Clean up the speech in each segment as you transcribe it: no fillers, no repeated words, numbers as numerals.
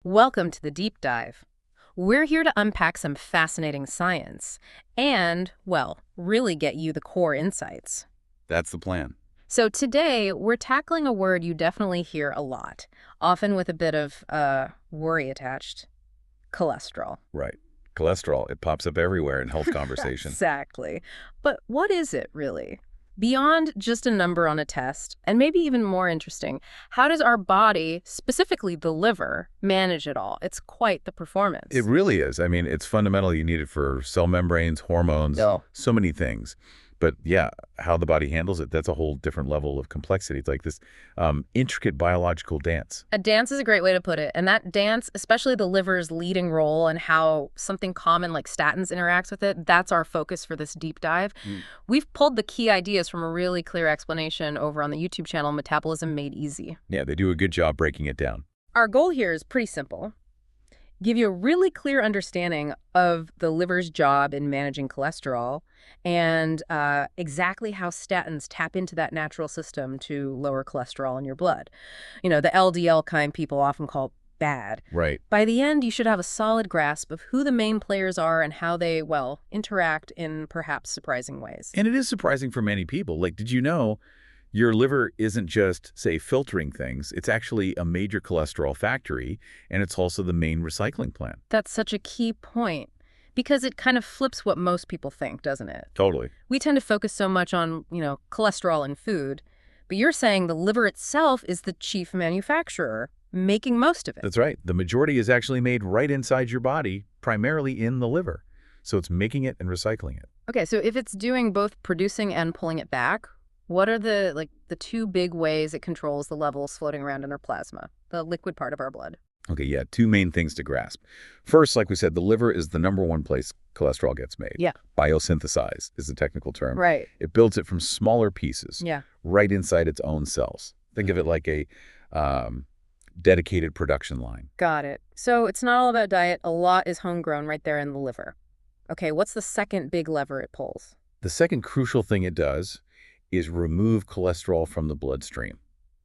Welcome to the deep dive. We're here to unpack some fascinating science and, well, really get you the core insights. That's the plan. So today, we're tackling a word you definitely hear a lot, often with a bit of worry attached: cholesterol. Right. Cholesterol, it pops up everywhere in health conversation. Exactly. But what is it, really? Beyond just a number on a test, and maybe even more interesting, how does our body, specifically the liver, manage it all? It's quite the performance. It really is. I mean, it's fundamental. You need it for cell membranes, hormones, No. so many things. But yeah, how the body handles it, that's a whole different level of complexity. It's like this intricate biological dance. A dance is a great way to put it. And that dance, especially the liver's leading role and how something common like statins interacts with it, that's our focus for this deep dive. We've pulled the key ideas from a really clear explanation over on the YouTube channel, Metabolism Made Easy. Yeah, they do a good job breaking it down. Our goal here is pretty simple. Give you a really clear understanding of the liver's job in managing cholesterol and exactly how statins tap into that natural system to lower cholesterol in your blood. You know, the LDL kind people often call bad. Right. By the end, you should have a solid grasp of who the main players are and how they, well, interact in perhaps surprising ways. And it is surprising for many people. Like, did you know your liver isn't just, say, filtering things. It's actually a major cholesterol factory, and it's also the main recycling plant. That's such a key point because it kind of flips what most people think, doesn't it? Totally. We tend to focus so much on, cholesterol in food, but you're saying the liver itself is the chief manufacturer, making most of it. That's right. The majority is actually made right inside your body, primarily in the liver. So it's making it and recycling it. Okay, so if it's doing both producing and pulling it back, what are the two big ways it controls the levels floating around in our plasma, the liquid part of our blood? Okay, yeah, two main things to grasp. First, like we said, the liver is the #1 place cholesterol gets made. Yeah. Biosynthesized is the technical term. Right. It builds it from smaller pieces. Yeah. Right inside its own cells. Think of it like a dedicated production line. Got it. So it's not all about diet. A lot is homegrown right there in the liver. Okay, what's the second big lever it pulls? The second crucial thing it does is remove cholesterol from the bloodstream.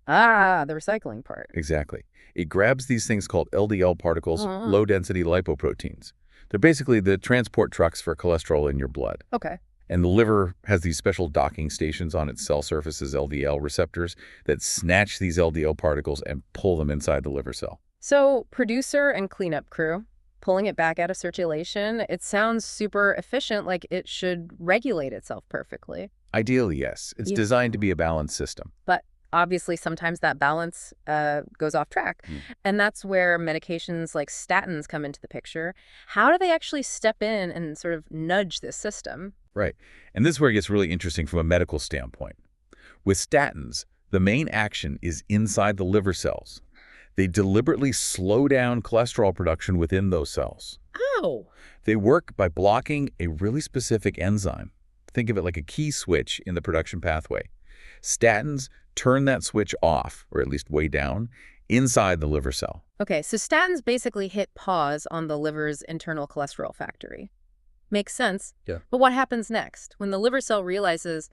Ah, the recycling part. Exactly. It grabs these things called LDL particles, low-density lipoproteins. They're basically the transport trucks for cholesterol in your blood. Okay. And the liver has these special docking stations on its cell surfaces, LDL receptors, that snatch these LDL particles and pull them inside the liver cell. So producer and cleanup crew, pulling it back out of circulation, it sounds super efficient, like it should regulate itself perfectly. Ideally, yes. It's designed to be a balanced system. But obviously, sometimes that balance goes off track. And that's where medications like statins come into the picture. How do they actually step in and sort of nudge this system? Right. And this is where it gets really interesting from a medical standpoint. With statins, the main action is inside the liver cells. They deliberately slow down cholesterol production within those cells. Oh. They work by blocking a really specific enzyme. Think of it like a key switch in the production pathway. Statins turn that switch off, or at least way down, inside the liver cell. Okay, so statins basically hit pause on the liver's internal cholesterol factory. Makes sense. Yeah. But what happens next when the liver cell realizes,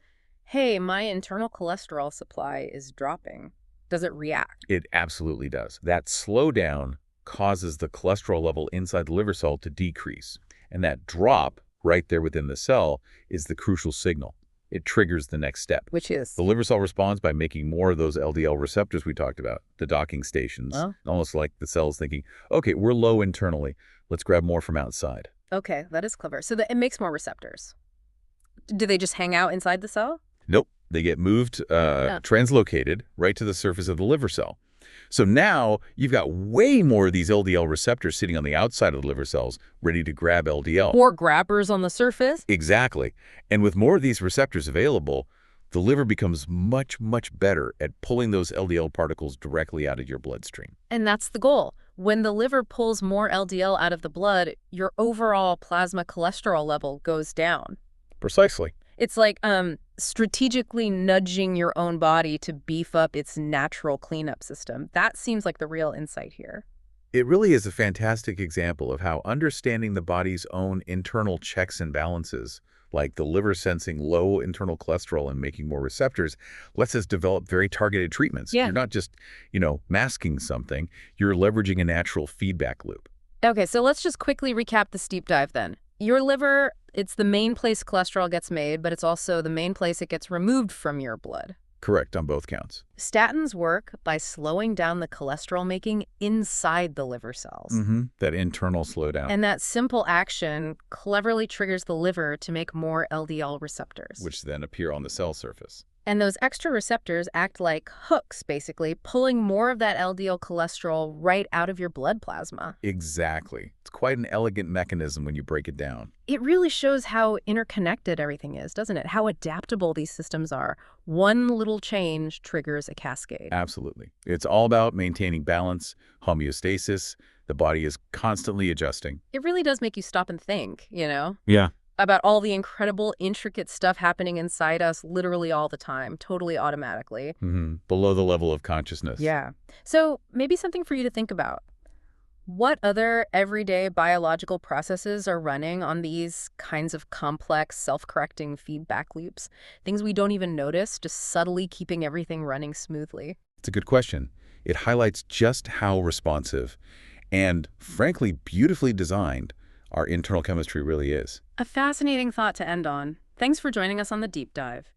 hey, my internal cholesterol supply is dropping? Does it react? It absolutely does. That slowdown causes the cholesterol level inside the liver cell to decrease. And that drop right there within the cell is the crucial signal. It triggers the next step. Which is? The liver cell responds by making more of those LDL receptors we talked about, the docking stations, almost like the cell's thinking, okay, we're low internally. Let's grab more from outside. Okay, that is clever. So it makes more receptors. Do they just hang out inside the cell? Nope. They get moved, translocated right to the surface of the liver cell. So now you've got way more of these LDL receptors sitting on the outside of the liver cells ready to grab LDL. More grabbers on the surface? Exactly. And with more of these receptors available, the liver becomes much, much better at pulling those LDL particles directly out of your bloodstream. And that's the goal. When the liver pulls more LDL out of the blood, your overall plasma cholesterol level goes down. Precisely. It's like strategically nudging your own body to beef up its natural cleanup system. That seems like the real insight here. It really is a fantastic example of how understanding the body's own internal checks and balances like the liver sensing low internal cholesterol and making more receptors, lets us develop very targeted treatments. Yeah. You're not just, masking something. You're leveraging a natural feedback loop. Okay, so let's just quickly recap this deep dive then. Your liver, it's the main place cholesterol gets made, but it's also the main place it gets removed from your blood. Correct on both counts. Statins work by slowing down the cholesterol making inside the liver cells. That internal slowdown. And that simple action cleverly triggers the liver to make more LDL receptors. Which then appear on the cell surface. And those extra receptors act like hooks, basically, pulling more of that LDL cholesterol right out of your blood plasma. Exactly. It's quite an elegant mechanism when you break it down. It really shows how interconnected everything is, doesn't it? How adaptable these systems are. One little change triggers a cascade. Absolutely. It's all about maintaining balance, homeostasis. The body is constantly adjusting. It really does make you stop and think, Yeah. about all the incredible, intricate stuff happening inside us literally all the time, totally automatically. Below the level of consciousness. Yeah. So maybe something for you to think about. What other everyday biological processes are running on these kinds of complex, self-correcting feedback loops? Things we don't even notice, just subtly keeping everything running smoothly. It's a good question. It highlights just how responsive and, frankly, beautifully designed our internal chemistry really is. A fascinating thought to end on. Thanks for joining us on the Deep Dive.